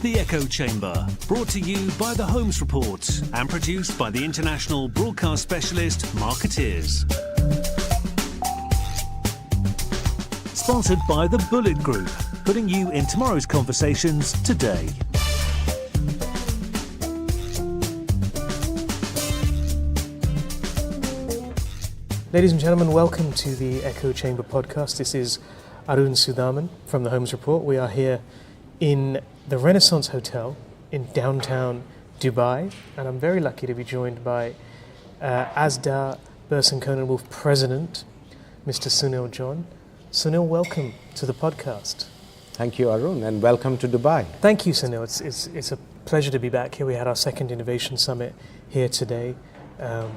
The Echo Chamber, brought to you by The Holmes Report and produced by the international broadcast specialist Marketeers. Sponsored by the Bullet Group, putting you in tomorrow's conversations today. Ladies and gentlemen, welcome to the Echo Chamber podcast. This is Arun Sudhaman from The Holmes Report. We are here in the Renaissance Hotel in downtown Dubai, and I'm very lucky to be joined by Asda'a BCW President, Mr. Sunil John. Sunil, welcome to the podcast. Thank you, Arun, and welcome to Dubai. Thank you, Sunil. It's a pleasure to be back here. We had our second Innovation Summit here today,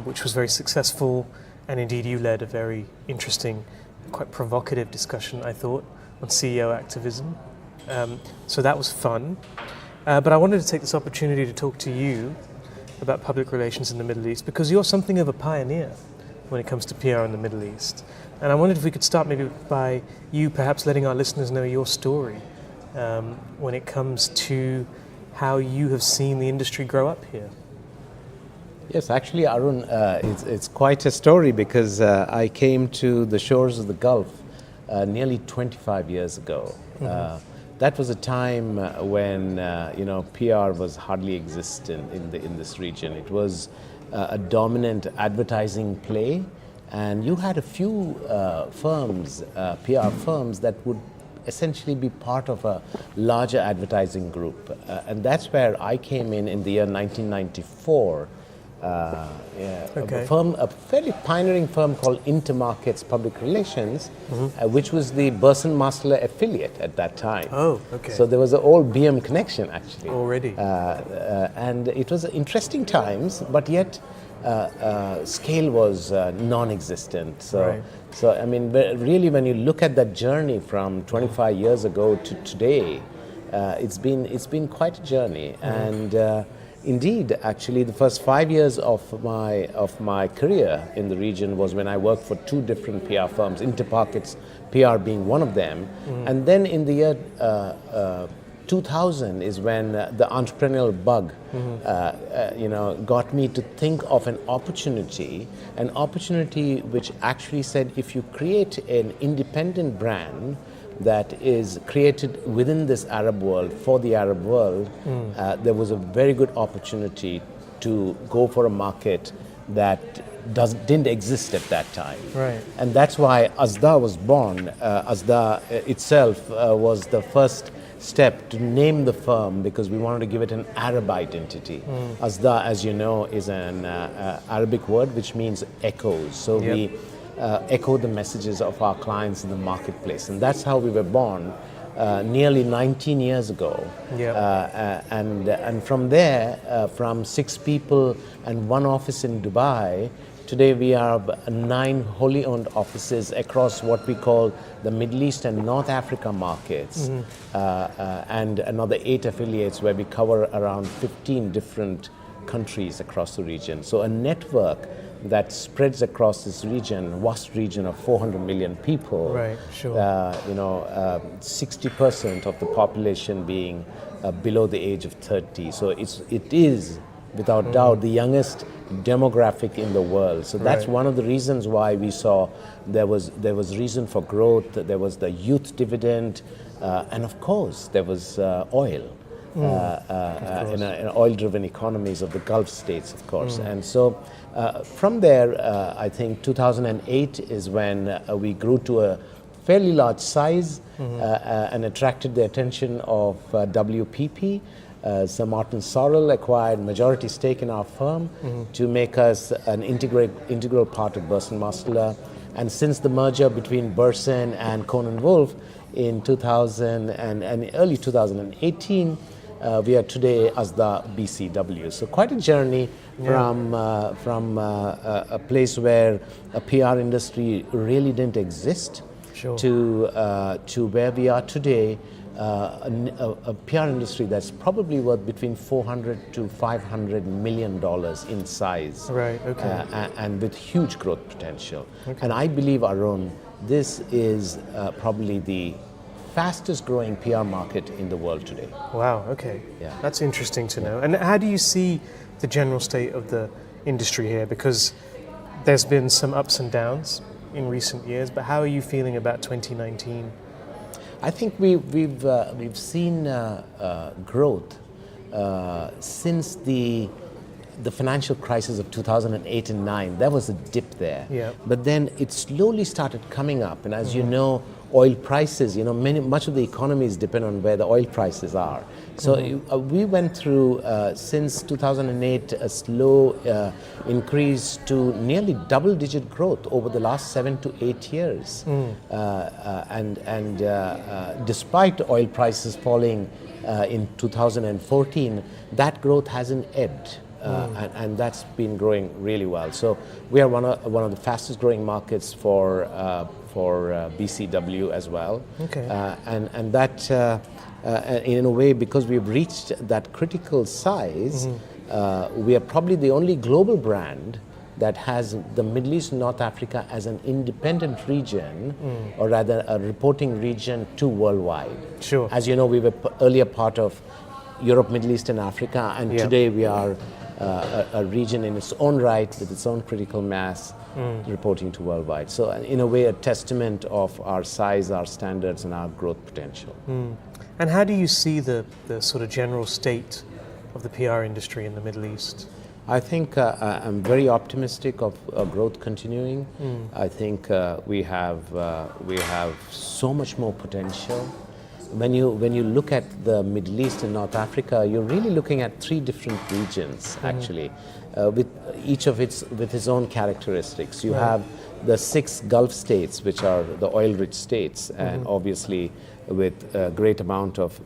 which was very successful. And indeed, you led a very interesting, quite provocative discussion, I thought, on CEO activism. So that was fun. But I wanted to take this opportunity to talk to you about public relations in the Middle East, because you're something of a pioneer when it comes to PR in the Middle East. And I wondered if we could start maybe by you perhaps letting our listeners know your story when it comes to how you have seen the industry grow up here. Yes, actually, Arun, it's quite a story because I came to the shores of the Gulf nearly 25 years ago. Mm-hmm. That was a time when PR was hardly existent in this region. It was a dominant advertising play, and you had a few firms, PR firms, that would essentially be part of a larger advertising group, and that's where I came in the year 1994. A fairly pioneering firm called Intermarkets Public Relations, which was the Burson Marsteller affiliate at that time. Oh, okay. So there was an old BM connection actually. Already. And it was interesting times, but yet scale was non-existent. So I mean, really, when you look at that journey from 25 years ago to today, it's been quite a journey. And indeed, actually, the first 5 years of my career in the region was when I worked for two different PR firms, Intermarkets PR being one of them. And then in the year 2000 is when the entrepreneurial bug, got me to think of an opportunity which actually said, if you create an independent brand that is created within this Arab world, for the Arab world, there was a very good opportunity to go for a market that didn't exist at that time. Right. And that's why Asda'a was born. Asda'a itself was the first step to name the firm, because we wanted to give it an Arab identity. Asda'a, as you know, is an Arabic word which means echoes. So we echo the messages of our clients in the marketplace, and that's how we were born nearly 19 years ago. And from there, from 6 people and 1 office in Dubai, today we have 9 wholly owned offices across what we call the Middle East and North Africa markets, and another 8 affiliates where we cover around 15 different countries across the region. So a network that spreads across this region, vast region of 400 million people. Right, sure. 60% of the population being below the age of 30. So it is, without doubt, the youngest demographic in the world. So that's one of the reasons why we saw there was reason for growth. There was the youth dividend, and of course there was oil. In oil-driven economies of the Gulf states, of course. And so from there, I think 2008 is when we grew to a fairly large size and attracted the attention of WPP. Sir Martin Sorrell acquired majority stake in our firm to make us an integral part of Burson Marsteller. And since the merger between Burson and Conan Wolfe in 2000 and early 2018, we are today Asda'a BCW. So quite a journey from a place where a PR industry really didn't exist to where we are today, a PR industry that's probably worth between $400 to $500 million in size, right? Okay, and with huge growth potential. Okay. And I believe, Arun, this is probably the fastest growing PR market in the world today. Wow, okay. Yeah. That's interesting to know. And how do you see the general state of the industry here? Because there's been some ups and downs in recent years, but how are you feeling about 2019? I think we've seen growth since the financial crisis of 2008 and 9. There was a dip there, Yeah. but then it slowly started coming up. And as you know, oil prices, much of the economies depend on where the oil prices are. So we went through, since 2008, a slow increase to nearly double-digit growth over the last 7 to 8 years. And despite oil prices falling in 2014, that growth hasn't ebbed. And that's been growing really well. So we are one of the fastest growing markets for BCW as well. Okay. And that, in a way, because we've reached that critical size, we are probably the only global brand that has the Middle East and North Africa as an independent region, or rather a reporting region to worldwide. Sure. As you know, we were earlier part of Europe, Middle East and Africa, and Yeah. today we are a region in its own right with its own critical mass, reporting to worldwide. So in a way, a testament of our size, our standards, and our growth potential. And how do you see the sort of general state of the PR industry in the Middle East? I think I'm very optimistic of growth continuing. I think we have so much more potential. When you look at the Middle East and North Africa, you're really looking at 3 different regions, actually, with each of with its own characteristics. You have the 6 Gulf states, which are the oil-rich states, and obviously with a great amount of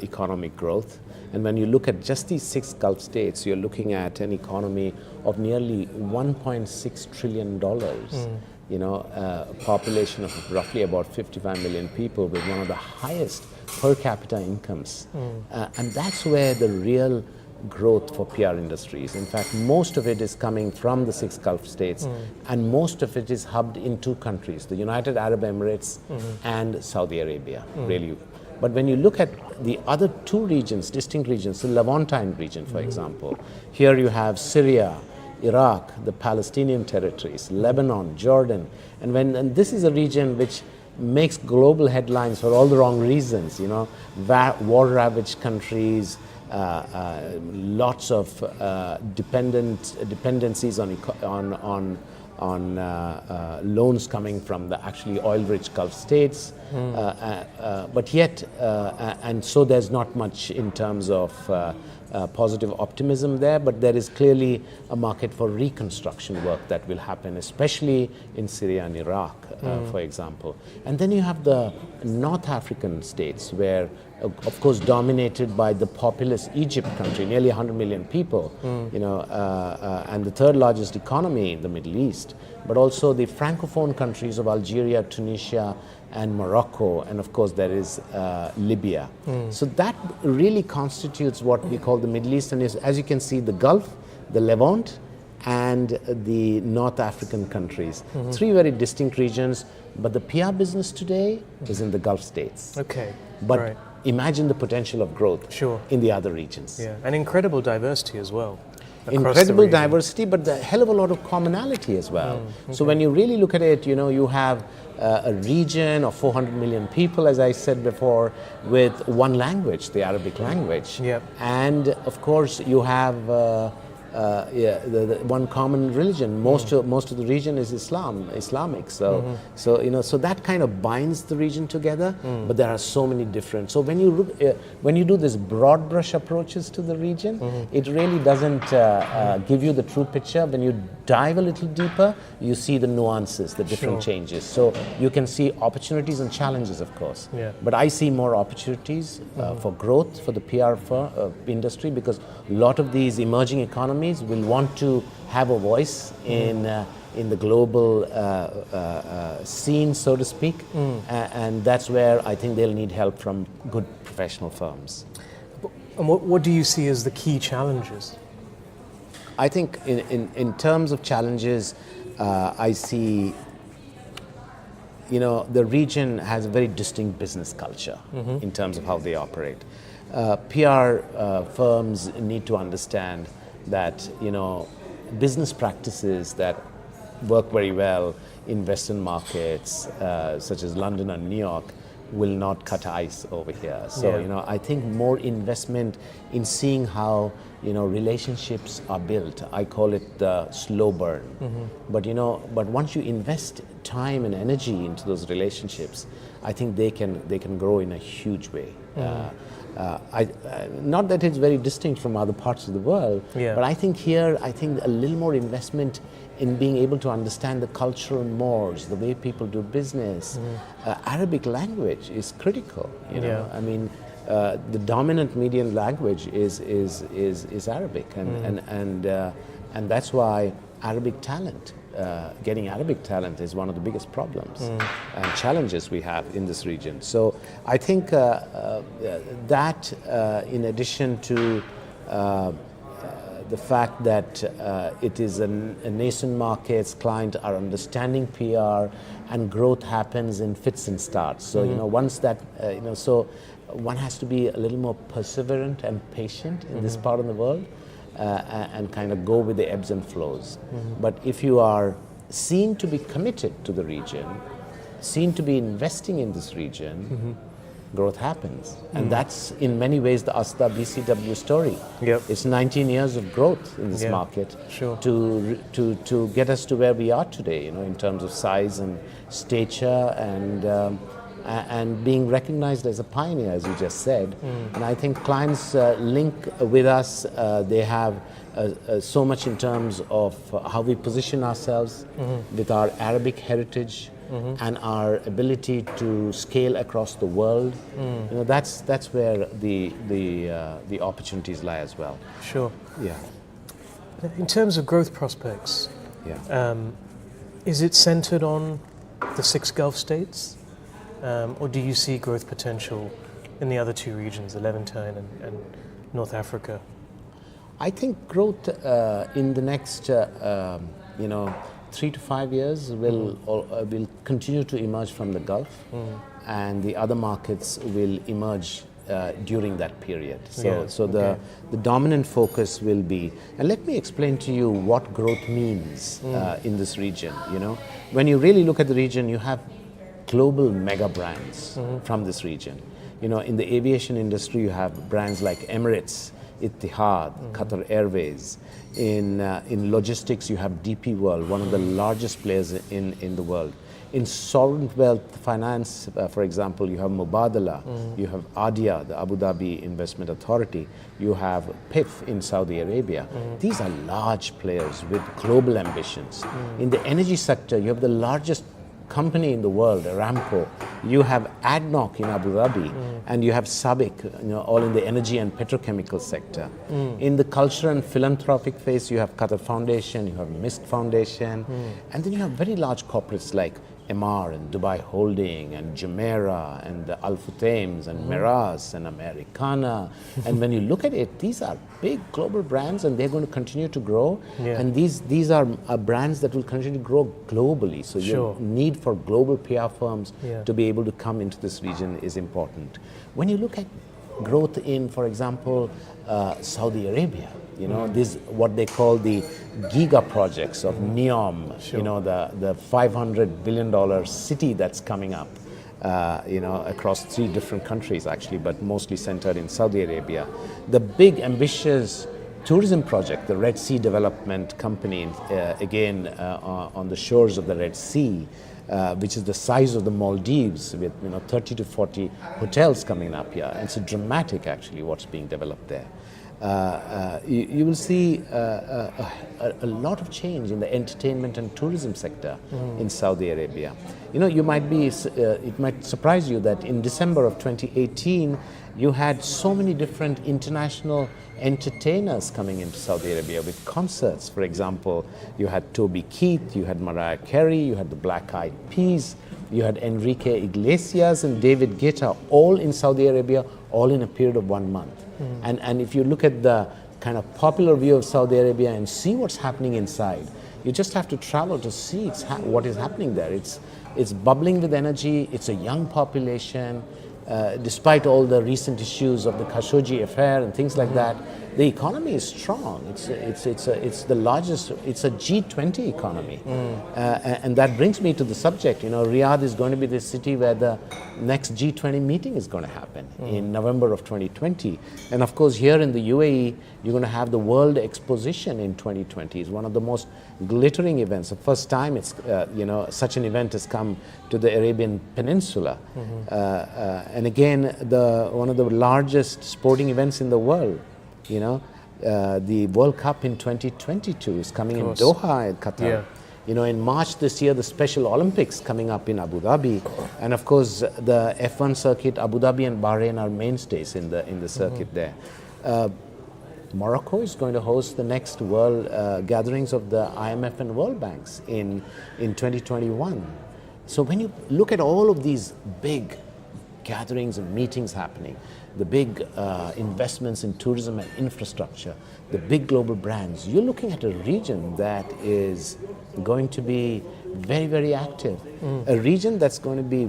economic growth. And when you look at just these 6 Gulf states, you're looking at an economy of nearly $1.6 trillion. Population of roughly about 55 million people with one of the highest per capita incomes. And that's where the real growth for PR industries. In fact, most of it is coming from the 6 Gulf states, and most of it is hubbed in 2 countries, the United Arab Emirates and Saudi Arabia, really. But when you look at the other 2 regions, distinct regions, the Levantine region, for example, here you have Syria, Iraq, the Palestinian territories, Lebanon, Jordan, and this is a region which makes global headlines for all the wrong reasons. War-ravaged countries, lots of dependencies on loans coming from the actually oil-rich Gulf states, but yet, and so there's not much in terms of positive optimism there, but there is clearly a market for reconstruction work that will happen, especially in Syria and Iraq, for example. And then you have the North African states where, of course, dominated by the populous Egypt country, nearly 100 million people, and the 3rd largest economy in the Middle East, but also the Francophone countries of Algeria, Tunisia, and Morocco, and of course there is Libya. So that really constitutes what we call the Middle East, and is, as you can see, the Gulf, the Levant, and the North African countries. 3 very distinct regions, but the PR business today is in the Gulf states. Okay, But right. imagine the potential of growth Sure. in the other regions. Yeah, and incredible diversity as well. across the Incredible region. diversity, but a hell of a lot of commonality as well. So when you really look at it, you have a region of 400 million people, as I said before, with one language, the Arabic language. Yep. And of course, you have the one common religion. Most of the region is Islamic. So so that kind of binds the region together. But there are so many different. So when you do this broad brush approaches to the region, it really doesn't give you the true picture. When you dive a little deeper, you see the nuances, the different changes. So you can see opportunities and challenges, of course. Yeah. But I see more opportunities for growth for the PR industry, because a lot of these emerging economies will want to have a voice in the global scene, so to speak, and that's where I think they'll need help from good professional firms. And what do you see as the key challenges? I think in terms of challenges, I see the region has a very distinct business culture in terms of how they operate. PR firms need to understand that, business practices that work very well in Western markets, such as London and New York, will not cut ice over here. So, I think more investment in seeing how, relationships are built. I call it the slow burn. But, but once you invest time and energy into those relationships, I think they can grow in a huge way. Not that it's very distinct from other parts of the world, but I think here, a little more investment in being able to understand the cultural mores, the way people do business. Arabic language is critical. I mean, the dominant median language is Arabic, and that's why Arabic talent. Getting Arabic talent is one of the biggest problems and challenges we have in this region. So I think that, in addition to the fact that it is a nascent markets, clients are understanding PR, and growth happens in fits and starts. So once that, so one has to be a little more perseverant and patient in this part of the world. And kind of go with the ebbs and flows. But if you are seen to be committed to the region, seen to be investing in this region, growth happens. And that's in many ways the Asda'a BCW story. It's 19 years of growth in this market to get us to where we are today, in terms of size and stature and being recognized as a pioneer, as you just said. And I think clients link with us. They have so much in terms of how we position ourselves with our Arabic heritage and our ability to scale across the world. That's where the opportunities lie as well. Sure. Yeah. In terms of growth prospects, is it centered on the 6 Gulf states? Or do you see growth potential in the other 2 regions, the Levantine and North Africa? I think growth in the next, 3 to 5 years will continue to emerge from the Gulf, and the other markets will emerge during that period. So the dominant focus will be, and let me explain to you what growth means in this region. When you really look at the region, you have global mega brands from this region. In the aviation industry, you have brands like Emirates, Etihad, Qatar Airways. In logistics, you have DP World, one of the largest players in the world. In sovereign wealth finance, for example, you have Mubadala, you have ADIA, the Abu Dhabi Investment Authority, you have PIF in Saudi Arabia. These are large players with global ambitions. In the energy sector, you have the largest company in the world, Aramco. You have ADNOC in Abu Dhabi, and you have SABIC, all in the energy and petrochemical sector. In the culture and philanthropic phase, you have Qatar Foundation, you have MIST Foundation, and then you have very large corporates like Emaar and Dubai Holding and Jumeirah and the Al Futaims and Meras and Americana. And when you look at it, these are big global brands, and they're going to continue to grow. And these are brands that will continue to grow globally. So your need for global PR firms to be able to come into this region is important. When you look at growth in, for example, Saudi Arabia, this what they call the giga projects of NEOM, the $500 billion city that's coming up, across 3 different countries actually, but mostly centered in Saudi Arabia. The big ambitious tourism project, the Red Sea Development Company, again on the shores of the Red Sea, which is the size of the Maldives, with 30 to 40 hotels coming up here. It's dramatic actually what's being developed there. You will see a lot of change in the entertainment and tourism sector in Saudi Arabia. You might be, it might surprise you that in December of 2018, you had so many different international entertainers coming into Saudi Arabia with concerts. For example, you had Toby Keith, you had Mariah Carey, you had the Black Eyed Peas, you had Enrique Iglesias and David Guetta, all in Saudi Arabia, all in a period of 1 month. And if you look at the kind of popular view of Saudi Arabia and see what's happening inside, you just have to travel to see what is happening there. it's bubbling with energy. It's a young population. Despite all the recent issues of the Khashoggi affair and things like that, the economy is strong. It's the largest. It's a G20 economy, and that brings me to the subject. Riyadh is going to be the city where the next G20 meeting is going to happen in November of 2020. And of course, here in the UAE, you're going to have the World Exposition in 2020. It's one of the most glittering events. The first time it's such an event has come to the Arabian Peninsula, and again, one of the largest sporting events in the world. The World Cup in 2022 is coming in Doha, Qatar. Yeah. In March this year, the Special Olympics coming up in Abu Dhabi, and of course the F1 circuit, Abu Dhabi and Bahrain are mainstays in the circuit there. Morocco is going to host the next world gatherings of the IMF and World Banks in 2021. So when you look at all of these big gatherings and meetings happening, the big investments in tourism and infrastructure, the big global brands, you're looking at a region that is going to be very, very active. A region that's going to be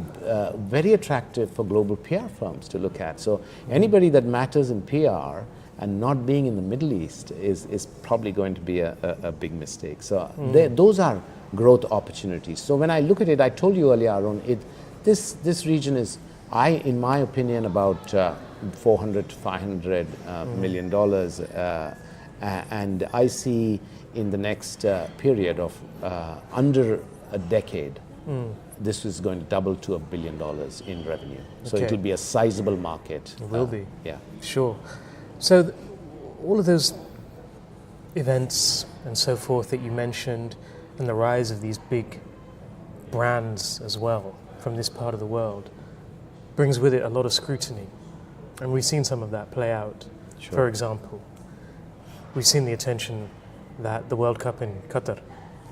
very attractive for global PR firms to look at. So anybody that matters in PR and not being in the Middle East is probably going to be a big mistake. So those are growth opportunities. So when I look at it, I told you earlier, Arun, this region is, in my opinion, about $400 to $500 million, and I see in the next period of under a decade, this is going to double to $1 billion in revenue. So it will be a sizable market. It will be. Yeah. Sure. So all of those events and so forth that you mentioned, and the rise of these big brands as well from this part of the world, brings with it a lot of scrutiny. And we've seen some of that play out. Sure. For example, we've seen the attention that the World Cup in Qatar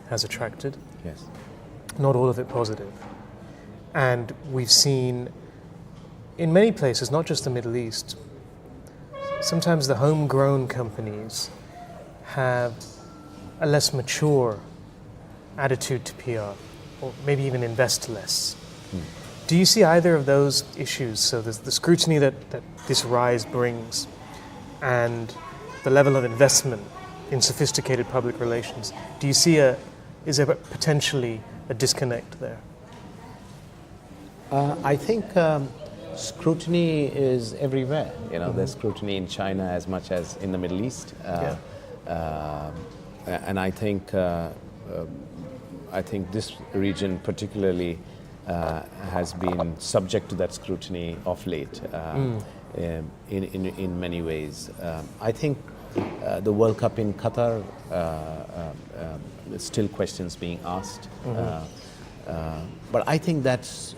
has attracted. Yes. Not all of it positive. And we've seen in many places, not just the Middle East, sometimes the homegrown companies have a less mature attitude to PR, or maybe even invest less. Do you see either of those issues? So there's the scrutiny that this rise brings and the level of investment in sophisticated public relations. Do you see is there potentially a disconnect there? I think scrutiny is everywhere. There's scrutiny in China as much as in the Middle East. And I think this region particularly has been subject to that scrutiny of late in many ways. I think the World Cup in Qatar, still questions being asked. But I think that's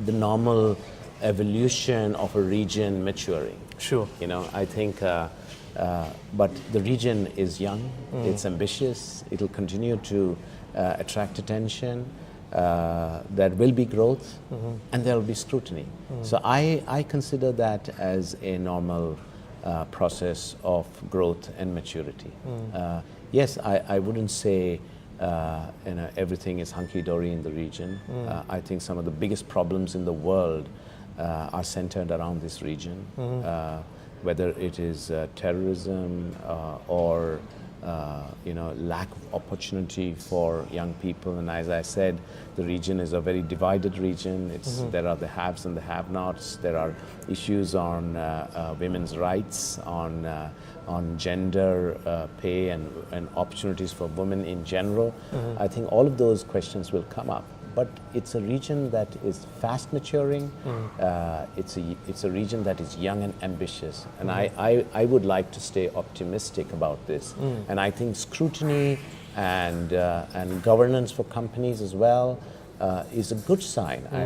the normal evolution of a region maturing. Sure. I think, but the region is young, it's ambitious, it'll continue to attract attention. There will be growth and there will be scrutiny. So I consider that as a normal process of growth and maturity. Yes, I wouldn't say everything is hunky-dory in the region. I think some of the biggest problems in the world are centered around this region, whether it is terrorism or lack of opportunity for young people. And as I said, the region is a very divided region. There are the haves and the have-nots. There are issues on women's rights, on gender pay and opportunities for women in general. I think all of those questions will come up. But it's a region that is fast maturing. It's a region that is young and ambitious. And I would like to stay optimistic about this. And I think scrutiny and governance for companies as well is a good sign. I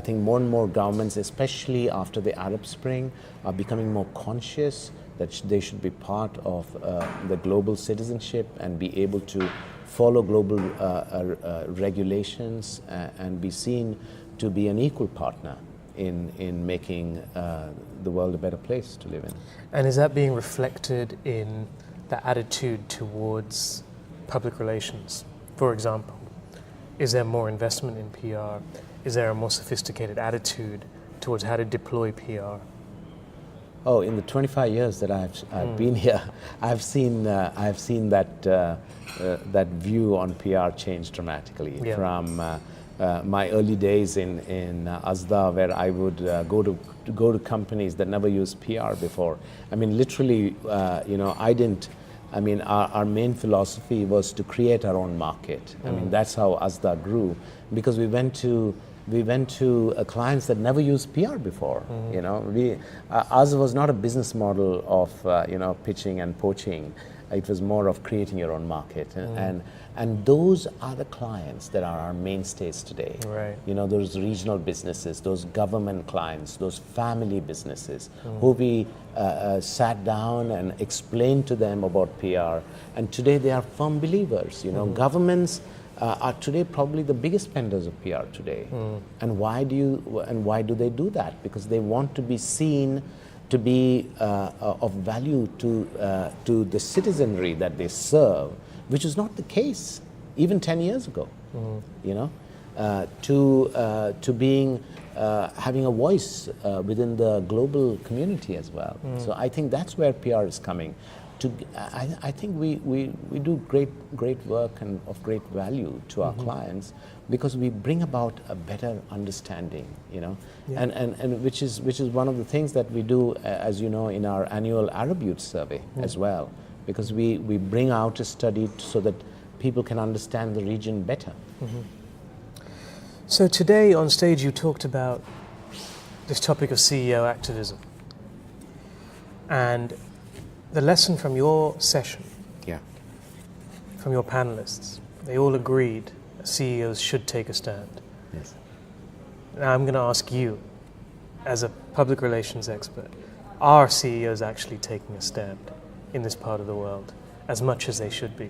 think more and more governments, especially after the Arab Spring, are becoming more conscious that they should be part of the global citizenship and be able to follow global regulations and be seen to be an equal partner in making the world a better place to live in. And is that being reflected in the attitude towards public relations? For example, Is there more investment in PR? Is there a more sophisticated attitude towards how to deploy PR? Oh, in the 25 years that I've been here, I've seen that view on PR change dramatically. Yeah. From my early days in Asda'a, where I would go to companies that never used PR before. I mean, literally, our main philosophy was to create our own market. I mean, that's how Asda'a grew, because we went to clients that never used PR before. You know, ours was not a business model of pitching and poaching. It was more of creating your own market, and those are the clients that are our mainstays today. Right. You know, those regional businesses, those government clients, those family businesses, who we sat down and explained to them about PR, and today they are firm believers. You know, governments are today probably the biggest spenders of PR today. And why do they do that? Because they want to be seen to be of value to the citizenry that they serve, which is not the case even 10 years ago. You know, to being having a voice within the global community as well. So I think that's where PR is coming. I think we do great work and of great value to our clients, because we bring about a better understanding, you know, and which is one of the things that we do, as you know, in our annual Arab Youth Survey as well, because we bring out a study so that people can understand the region better. So today on stage you talked about this topic of CEO activism, and the lesson from your session, from your panelists, they all agreed that CEOs should take a stand. Yes. Now I'm going to ask you, as a public relations expert, are CEOs actually taking a stand in this part of the world as much as they should be?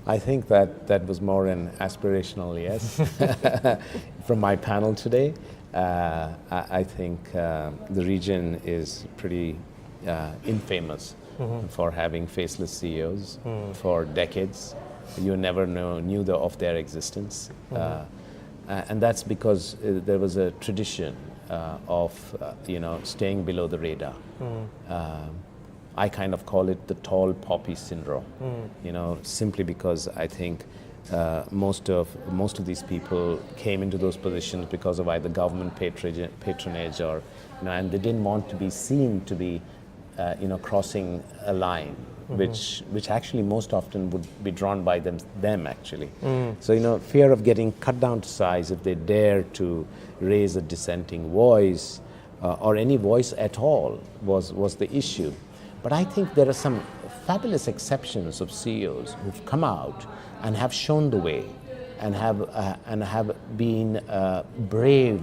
I think that was more an aspirational yes from my panel today. I think the region is pretty infamous for having faceless CEOs for decades. You never knew of their existence. And that's because there was a tradition of staying below the radar. I kind of call it the tall poppy syndrome, you know, simply because I think most of these people came into those positions because of either government patronage or, you know, and they didn't want to be seen to be crossing a line, which actually most often would be drawn by them actually. So, you know, fear of getting cut down to size if they dare to raise a dissenting voice or any voice at all was the issue. But I think there are some fabulous exceptions of CEOs who've come out and have shown the way and have been brave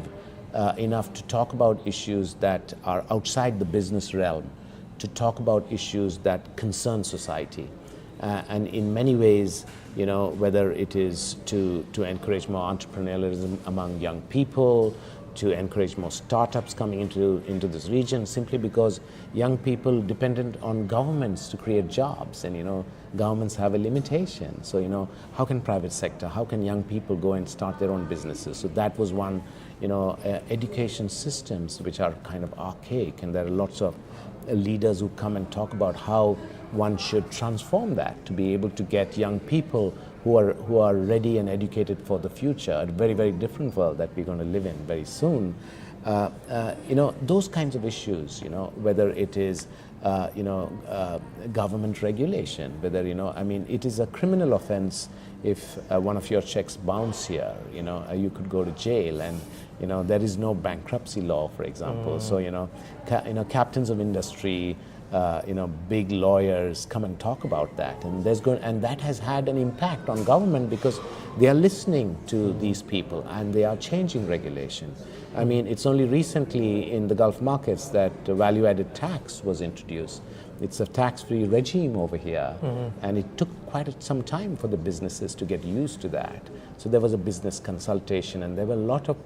enough to talk about issues that are outside the business realm, to talk about issues that concern society. And in many ways, you know, whether it is to encourage more entrepreneurialism among young people, to encourage more startups coming into this region, simply because young people dependent on governments to create jobs, and, you know, governments have a limitation. So, you know, how can private sector, how can young people go and start their own businesses? So that was one, you know, education systems which are kind of archaic, and there are lots of leaders who come and talk about how one should transform that to be able to get young people who are ready and educated for the future, a very, very different world that we're going to live in very soon. You know, those kinds of issues, you know, whether it is, government regulation, whether, you know, I mean, it is a criminal offense if one of your checks bounce here, you know, you could go to jail, and, you know, there is no bankruptcy law, for example. So, you know, captains of industry, big lawyers come and talk about that, and that has had an impact on government because they are listening to these people and they are changing regulation. I mean, it's only recently in the Gulf markets that value-added tax was introduced. It's a tax-free regime over here, and it took quite some time for the businesses to get used to that. So there was a business consultation, and there were a lot of,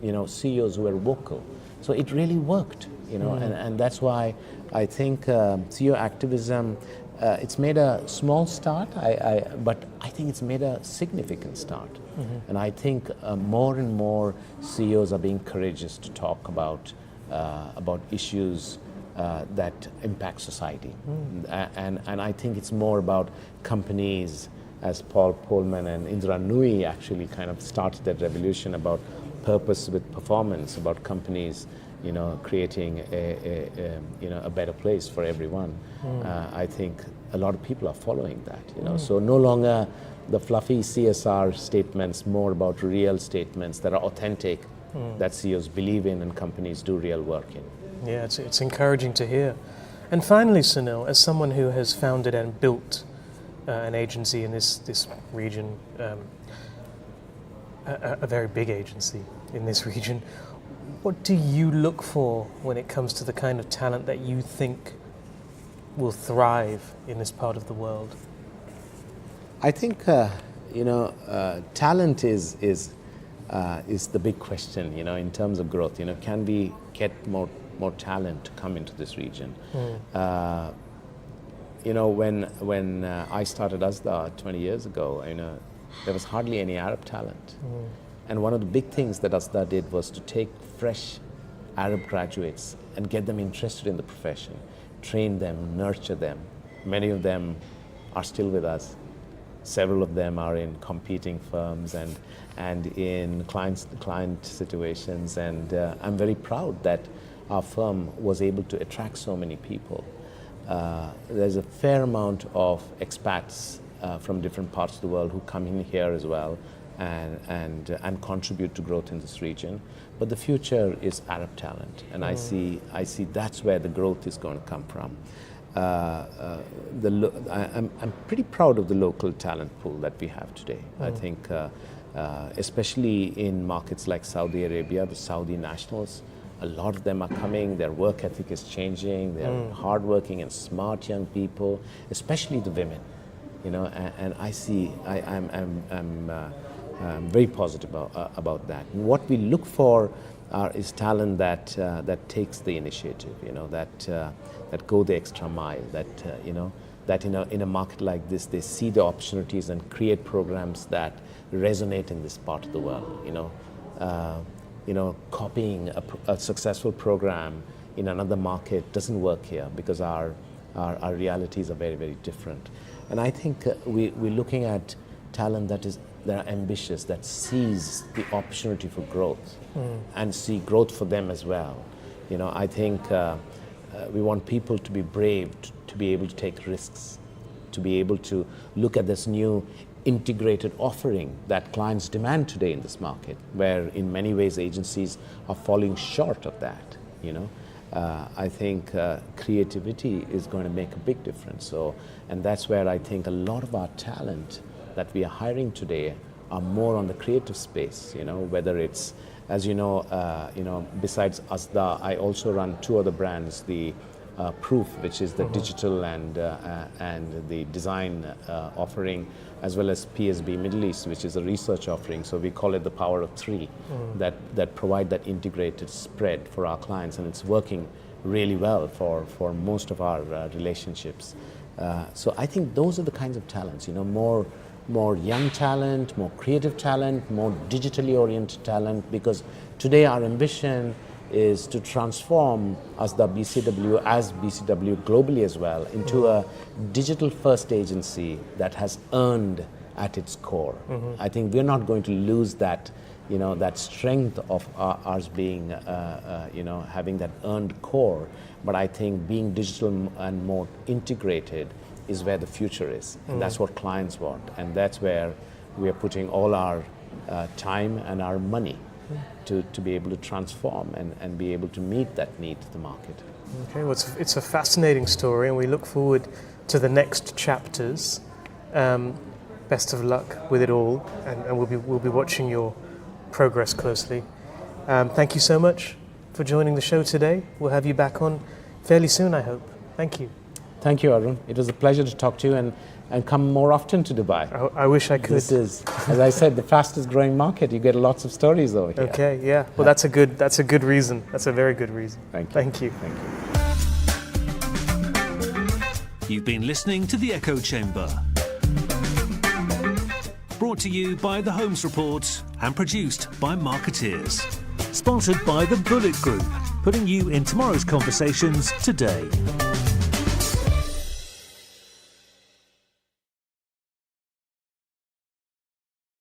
you know, CEOs who were vocal. So it really worked, you know, and that's why I think CEO activism it's made a small start, but I think it's made a significant start. And I think more and more CEOs are being courageous to talk about issues that impact society. And I think it's more about companies, as Paul Polman and Indra Nooyi actually kind of started that revolution about purpose with performance, about companies, creating a better place for everyone. I think a lot of people are following that, So no longer the fluffy CSR statements, more about real statements that are authentic, that CEOs believe in and companies do real work in. Yeah, it's encouraging to hear. And finally, Sunil, as someone who has founded and built an agency in this region, a very big agency in this region, what do you look for when it comes to the kind of talent that you think will thrive in this part of the world? I think talent is the big question. In terms of growth. Can we get more talent to come into this region? When I started Asda'a 20 years ago, there was hardly any Arab talent. And one of the big things that Asda'a did was to take fresh Arab graduates and get them interested in the profession, train them, nurture them. Many of them are still with us. Several of them are in competing firms and in client situations. And I'm very proud that our firm was able to attract so many people. There's a fair amount of expats from different parts of the world who come in here as well and contribute to growth in this region. But the future is Arab talent, and I see that's where the growth is going to come from. I'm pretty proud of the local talent pool that we have today. I think, especially in markets like Saudi Arabia, the Saudi nationals, a lot of them are coming. Their work ethic is changing. They're hardworking and smart young people, especially the women. And I'm very positive about that. And what we look for is talent that takes the initiative. That go the extra mile. That in a market like this, they see the opportunities and create programs that resonate in this part of the world. Copying a successful program in another market doesn't work here because our realities are very, very different. And I think we're looking at talent that are ambitious, that sees the opportunity for growth and see growth for them as well. I think we want people to be brave, to be able to take risks, to be able to look at this new integrated offering that clients demand today in this market, where in many ways agencies are falling short of that. I think creativity is going to make a big difference. And that's where I think a lot of our talent that we are hiring today are more on the creative space. Whether it's, as besides Asda'a, I also run two other brands, the Proof, which is the digital and the design offering, as well as PSB Middle East, which is a research offering. So we call it the power of three, that provide that integrated spread for our clients, and it's working really well for most of our relationships. So I think those are the kinds of talents, more young talent, more creative talent, more digitally oriented talent, because today our ambition is to transform Asda'a BCW as BCW globally as well into a digital first agency that has earned at its core. I think we're not going to lose that, that strength of ours being, having that earned core, but I think being digital and more integrated is where the future is. And that's what clients want. And that's where we are putting all our time and our money to be able to transform and be able to meet that need of the market. Okay, well, it's a fascinating story, and we look forward to the next chapters. Best of luck with it all, and we'll be watching your progress closely. Thank you so much for joining the show today. We'll have you back on fairly soon, I hope. Thank you. Thank you, Arun. It was a pleasure to talk to you and come more often to Dubai. I wish I could. This is, as I said, the fastest growing market. You get lots of stories over here. Okay, yeah. Well, that's a good reason. That's a very good reason. Thank you. Thank you. Thank you. You've been listening to The Echo Chamber. Brought to you by The Holmes Report and produced by Marketeers. Sponsored by the Bullet Group, putting you in tomorrow's conversations today.